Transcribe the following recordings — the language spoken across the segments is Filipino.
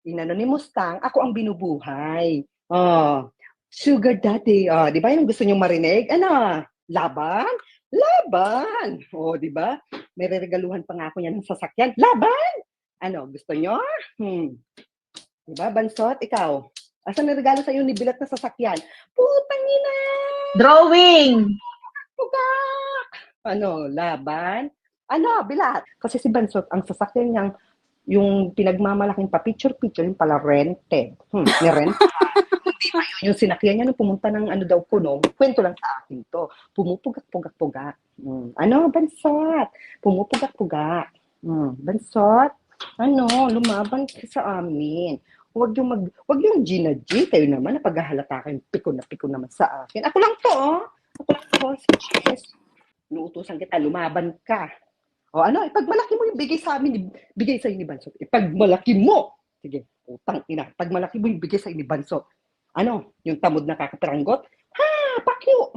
inano ni Mustang, ako ang binubuhay. Oh, sugar daddy. Oh, 'di ba 'yung gusto niyong marinig? Ano, laban? Laban! Oh, 'di ba? May reregaluhan pa nga ako niyan ng sasakyan. Laban! Ano, gusto niyo? Hmm. 'Di ba, Bansot, ikaw? Asan ang regalo sa'yo ni bilat na sasakyan? Putang ina! Drawing! Pugak! Ano, laban? Ano, bilat? Kasi si Bansot, ang sasakyan niyang yung pinagmamalaking pa-picture-picture, yung pala rented. Nirentahan. Hindi pa yun yung sinakyan niya nung pumunta ng ano daw kuno. Kwento lang sa akin to. Pumupugak-pugak-pugak. Ano, Bansot? Pumupugak-pugak. Bansot? Ano, lumaban ka sa amin. Wag yung Gina G. Kayo naman, napaghahalata kayong piko na piko naman sa akin. Ako lang to, oh. Ako lang to, si Chess. Inuutusan kita, lumaban ka. O ano, ipagmalaki mo yung bigay sa amin, bigay sa ni Bansot. Ipagmalaki mo! Sige, utang ina. Pagmalaki mo yung bigay sa ni Bansot. Ano, yung tamod na kakapiranggot? Ha, pakyo!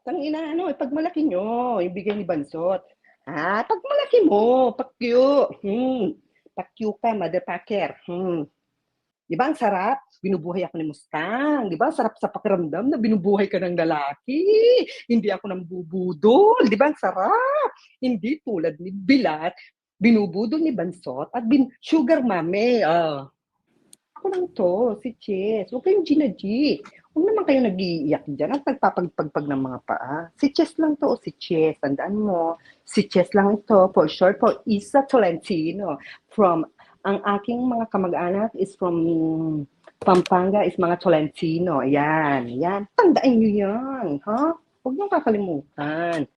Tang ina, ano, ipagmalaki nyo yung bigay ni Bansot. Ha, pagmalaki mo, pakyo. Pakyo ka, motherfucker. Di ba ang sarap? Binubuhay ako ni Mustang. Di ba? Sarap sa pakiramdam na binubuhay ka ng lalaki. Hindi ako nambubudol. Di ba? Ang sarap. Hindi tulad ni Bilat, binubudol ni Bansot at sugar mami. Ako lang to, si Chess. Huwag kayong Gina G. Huwag naman kayo nag-iiyak dyan at nagpapagpagpag ng mga paa. Si Chess lang to, si Chess. Tandaan mo, si Chess lang ito. For short, for Isa Tolentino. From, ang aking mga kamag-anak is from Pampanga, is mga Tolentino. Ayan, yan. Tandaan nyo yan, ha? Huwag nyo kakalimutan.